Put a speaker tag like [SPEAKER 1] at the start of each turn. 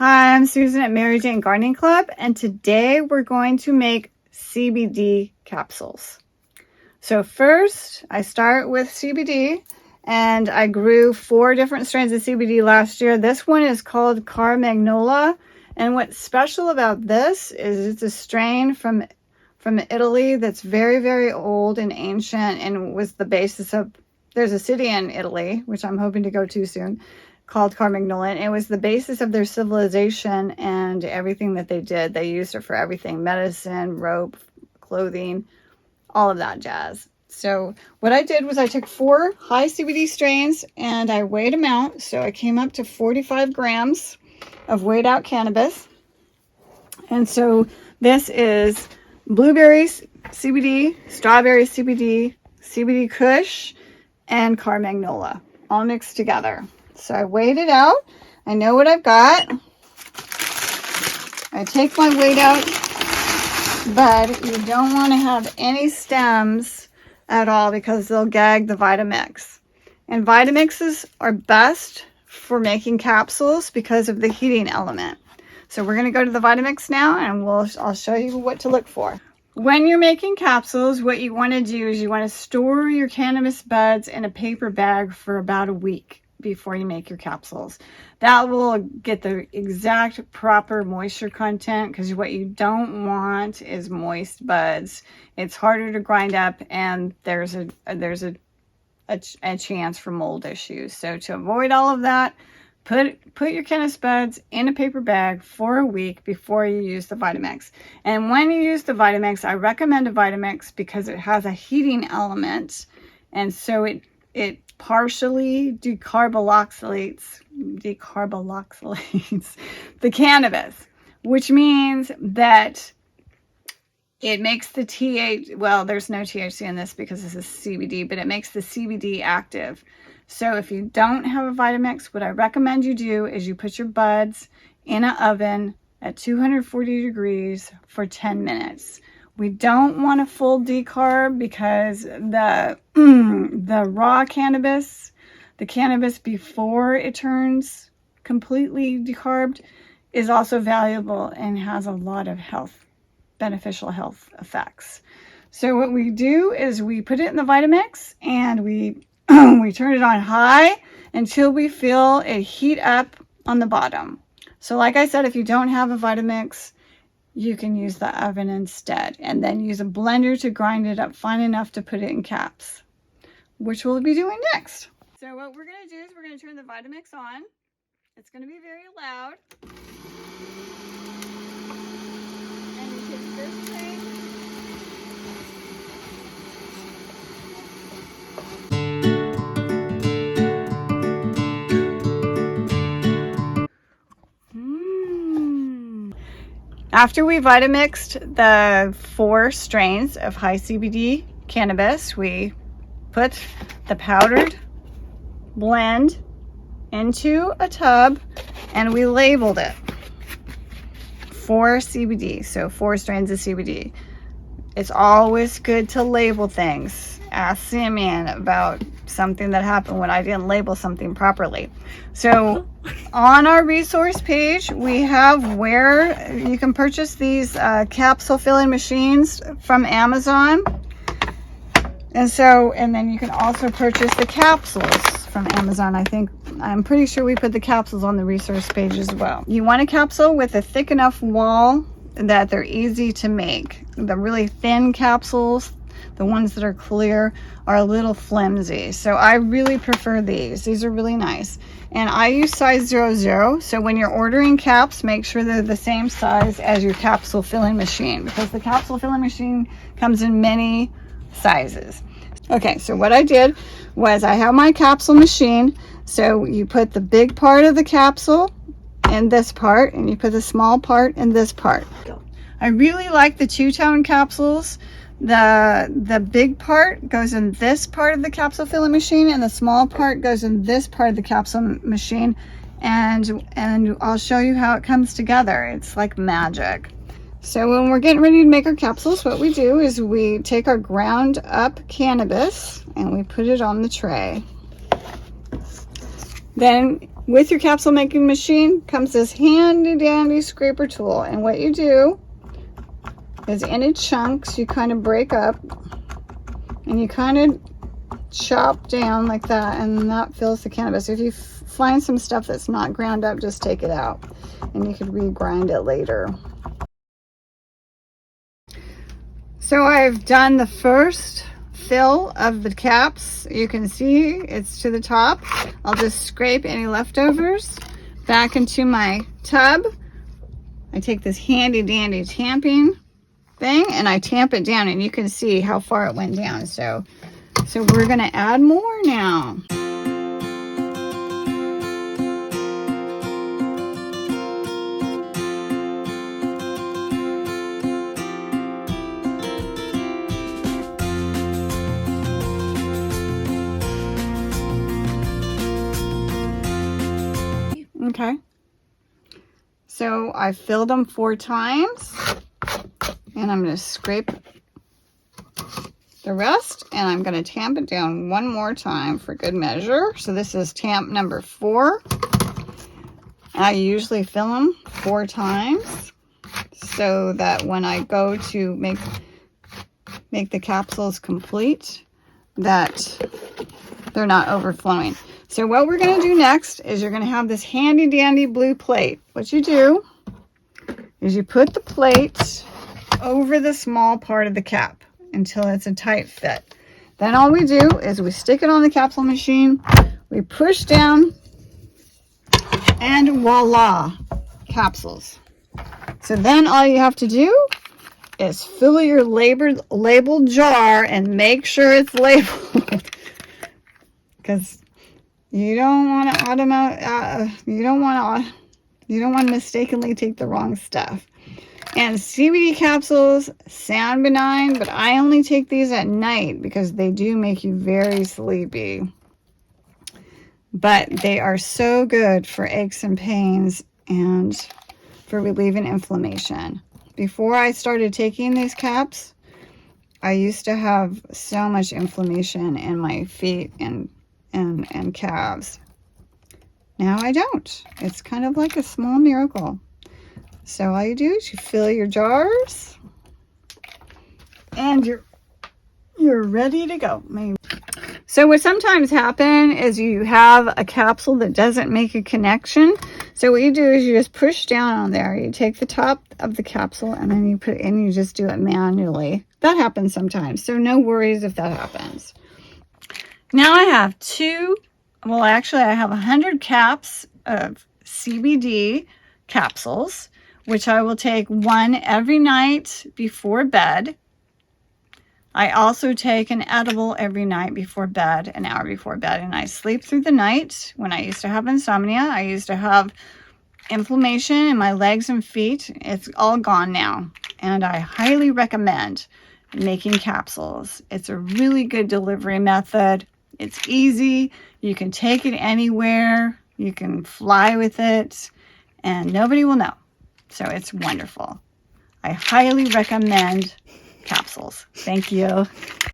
[SPEAKER 1] Hi, I'm Susan at Mary Jane Gardening Club, and today we're going to make CBD capsules. So first, I start with CBD, and I grew 4 different strains of CBD last year. This one is called Carmagnola, and what's special about this is it's a strain from Italy that's very, very old and ancient, and was the basis of, there's a city in Italy, which I'm hoping to go to soon, called Carmagnola, and it was the basis of their civilization and everything that they did. They used it for everything: medicine, rope, clothing, all of that jazz. So what I did was I took 4 high CBD strains and I weighed them out. So I came up to 45 grams of weighed out cannabis. And so this is blueberry CBD, strawberry CBD, CBD Kush, and Carmagnola all mixed together. So I weighed it out. I know what I've got. I take my weight out, but you don't want to have any stems at all because they'll gag the Vitamix. And Vitamixes are best for making capsules because of the heating element. So we're going to go to the Vitamix now, and I'll show you what to look for. When you're making capsules, what you want to do is you want to store your cannabis buds in a paper bag for about a week before you make your capsules. That will get the exact proper moisture content, because what you don't want is moist buds. It's harder to grind up, and there's a chance for mold issues. So to avoid all of that, put your cannabis buds in a paper bag for a week before you use the Vitamix. And when you use the Vitamix, I recommend a Vitamix because it has a heating element, and so it partially decarboxylates the cannabis, which means that it makes the well, there's no THC in this because this is CBD, but it makes the CBD active. So if you don't have a Vitamix, what I recommend you do is you put your buds in an oven at 240 degrees for 10 minutes. We don't want a full decarb because the raw cannabis, the cannabis before it turns completely decarbed, is also valuable and has a lot of beneficial health effects. So what we do is we put it in the Vitamix and we turn it on high until we feel it heat up on the bottom. So like I said, if you don't have a Vitamix, you can use the oven instead, and then use a blender to grind it up fine enough to put it in caps, which we'll be doing next. So what we're going to do is we're going to turn the Vitamix on. It's going to be very loud. And you take this tray. After we Vitamixed the 4 strains of high CBD cannabis, we put the powdered blend into a tub and we labeled it for CBD, so 4 strains of CBD. It's always good to label things. Ask Simeon about something that happened when I didn't label something properly. So on our resource page, we have where you can purchase these capsule filling machines from Amazon. And then you can also purchase the capsules from Amazon. I'm pretty sure we put the capsules on the resource page as well. You want a capsule with a thick enough wall that they're easy to make. The really thin capsules, the ones that are clear, are a little flimsy. So I really prefer these. These are really nice. And I use size 00. So when you're ordering caps, make sure they're the same size as your capsule filling machine, because the capsule filling machine comes in many sizes. Okay, so what I did was I have my capsule machine. So you put the big part of the capsule in this part, and you put the small part in this part. I really like the two-tone capsules. The big part goes in this part of the capsule filling machine, and the small part goes in this part of the capsule machine, and I'll show you how it comes together. It's like magic. So when we're getting ready to make our capsules, what we do is we take our ground up cannabis and we put it on the tray. Then with your capsule making machine comes this handy dandy scraper tool. And what you do is in chunks, you kind of break up and you kind of chop down like that, and that fills the cannabis. If you find some stuff that's not ground up, just take it out and you could re-grind it later. So I've done the first fill of the caps. You can see it's to the top. I'll just scrape any leftovers back into my tub. I take this handy dandy tamping thing and I tamp it down, and you can see how far it went down. So we're gonna add more now. Okay, so I filled them 4 times, and I'm going to scrape the rest, and I'm going to tamp it down one more time for good measure. So this is tamp number 4. I usually fill them 4 times so that when I go to make the capsules complete, that they're not overflowing. So what we're going to do next is you're going to have this handy dandy blue plate. What you do is you put the plate over the small part of the cap until it's a tight fit. Then all we do is we stick it on the capsule machine, we push down, and voila, capsules. So then all you have to do is fill your labeled jar and make sure it's labeled. Because you don't want to mistakenly take the wrong stuff. And CBD capsules sound benign, but I only take these at night because they do make you very sleepy. But they are so good for aches and pains and for relieving inflammation. Before I started taking these caps, I used to have so much inflammation in my feet and calves. Now I don't. It's kind of like a small miracle. So all you do is you fill your jars and you're ready to go. So what sometimes happens is you have a capsule that doesn't make a connection. So what you do is you just push down on there. You take the top of the capsule and then you put it in, you just do it manually. That happens sometimes. So no worries if that happens. Now I have I have 100 caps of CBD capsules, which I will take one every night before bed. I also take an edible every night before bed, an hour before bed, and I sleep through the night. When I used to have insomnia, I used to have inflammation in my legs and feet. It's all gone now, and I highly recommend making capsules. It's a really good delivery method. It's easy. You can take it anywhere. You can fly with it, and nobody will know. So it's wonderful. I highly recommend capsules. Thank you.